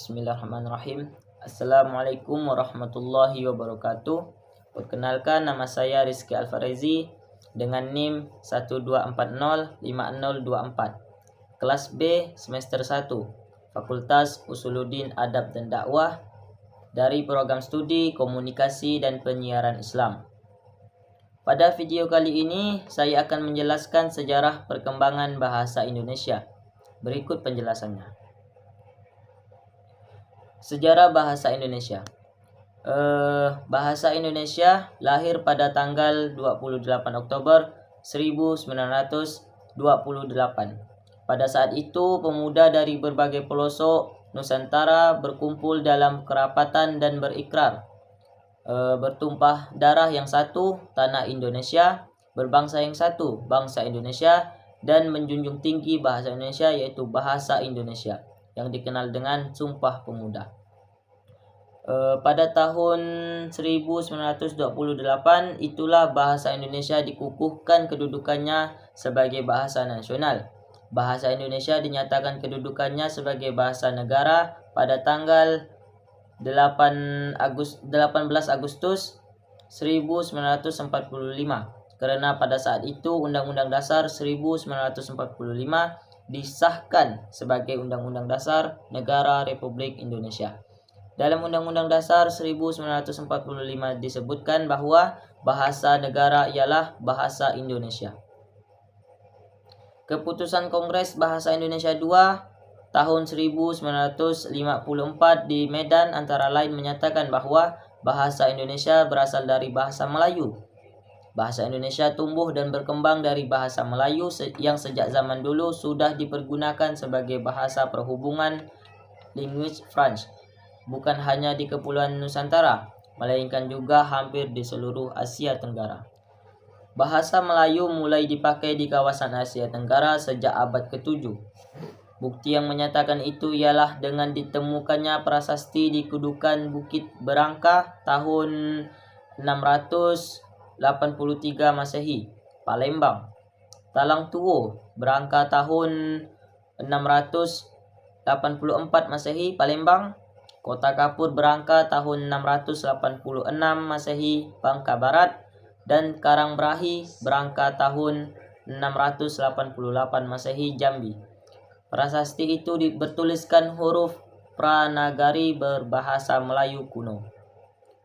Bismillahirrahmanirrahim. Assalamualaikum warahmatullahi wabarakatuh. Perkenalkan, nama saya Rizky Alfarezi dengan NIM 12405024. Kelas B semester 1, Fakultas Usuluddin Adab dan Dakwah, dari program studi Komunikasi dan Penyiaran Islam. Pada video kali ini saya akan menjelaskan sejarah perkembangan bahasa Indonesia. Berikut penjelasannya. Sejarah bahasa Indonesia. Bahasa Indonesia lahir pada tanggal 28 Oktober 1928. Pada saat itu, pemuda dari berbagai pelosok Nusantara berkumpul dalam kerapatan dan berikrar, bertumpah darah yang satu, tanah Indonesia, berbangsa yang satu, bangsa Indonesia, dan menjunjung tinggi bahasa Indonesia, yaitu bahasa Indonesia, yang dikenal dengan Sumpah Pemuda. Pada tahun 1928 itulah bahasa Indonesia dikukuhkan kedudukannya sebagai bahasa nasional. Bahasa Indonesia dinyatakan kedudukannya sebagai bahasa negara pada tanggal 18 Agustus 1945, karena pada saat itu Undang-Undang Dasar 1945 disahkan sebagai Undang-Undang Dasar Negara Republik Indonesia. Dalam Undang-Undang Dasar 1945 disebutkan bahwa bahasa negara ialah bahasa Indonesia. Keputusan Kongres Bahasa Indonesia II tahun 1954 di Medan antara lain menyatakan bahwa bahasa Indonesia berasal dari bahasa Melayu. Bahasa Indonesia tumbuh dan berkembang dari bahasa Melayu yang sejak zaman dulu sudah dipergunakan sebagai bahasa perhubungan language French, bukan hanya di Kepulauan Nusantara, melainkan juga hampir di seluruh Asia Tenggara. Bahasa Melayu mulai dipakai di kawasan Asia Tenggara sejak abad ke-7. Bukti yang menyatakan itu ialah dengan ditemukannya prasasti di Kudukan Bukit Berangka tahun 683 Masehi, Palembang. Talang Tuo Berangka tahun 684 Masehi, Palembang. Kota Kapur Berangka tahun 686 Masehi, Bangka Barat, dan Karangbrahi Berangka tahun 688 Masehi, Jambi. Prasasti itu bertuliskan huruf Pranagari berbahasa Melayu kuno.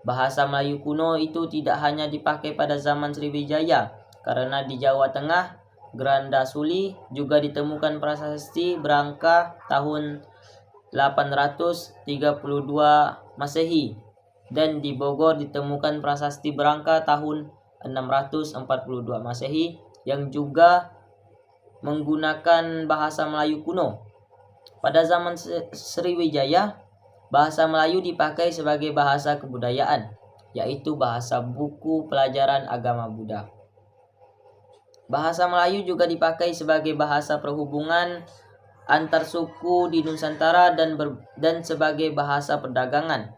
Bahasa Melayu kuno itu tidak hanya dipakai pada zaman Sriwijaya, karena di Jawa Tengah, Grandasuli, juga ditemukan prasasti Berangka tahun 832 Masehi, dan di Bogor ditemukan prasasti Berangka tahun 642 Masehi yang juga menggunakan bahasa Melayu kuno. Pada zaman Sriwijaya, bahasa Melayu dipakai sebagai bahasa kebudayaan, yaitu bahasa buku pelajaran agama Buddha. Bahasa Melayu juga dipakai sebagai bahasa perhubungan antar suku di Nusantara dan sebagai bahasa perdagangan,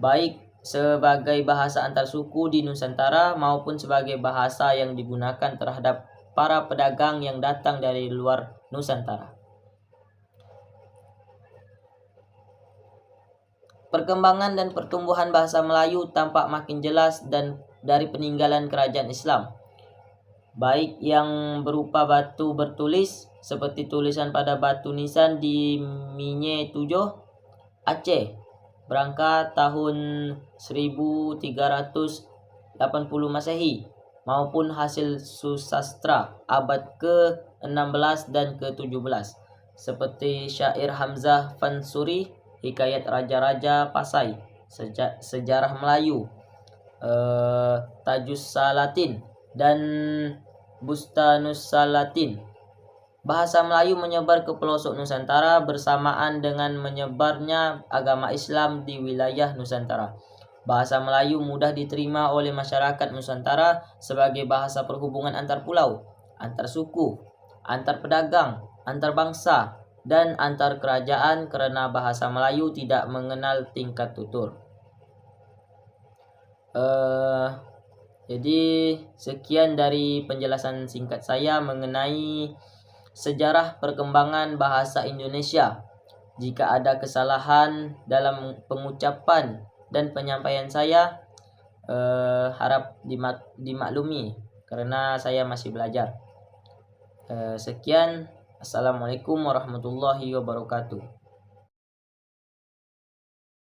baik sebagai bahasa antar suku di Nusantara maupun sebagai bahasa yang digunakan terhadap para pedagang yang datang dari luar Nusantara. Perkembangan dan pertumbuhan bahasa Melayu tampak makin jelas dan dari peninggalan kerajaan Islam, baik yang berupa batu bertulis seperti tulisan pada batu nisan di Minye Tujuh, Aceh, Berangka tahun 1380 Masehi, maupun hasil susastra abad ke-16 dan ke-17 seperti syair Hamzah Fansuri, Hikayat Raja-Raja Pasai, Sejarah Melayu, Tajus Salatin, dan Bustanus Salatin. Bahasa Melayu menyebar ke pelosok Nusantara bersamaan dengan menyebarnya agama Islam di wilayah Nusantara. Bahasa Melayu mudah diterima oleh masyarakat Nusantara sebagai bahasa perhubungan antar pulau, antar suku, antar pedagang, antar bangsa, dan antar kerajaan karena bahasa Melayu tidak mengenal tingkat tutur. Jadi sekian dari penjelasan singkat saya mengenai sejarah perkembangan bahasa Indonesia Jika ada kesalahan dalam pengucapan dan penyampaian saya, harap dimaklumi karena saya masih belajar. Sekian, assalamualaikum warahmatullahi wabarakatuh.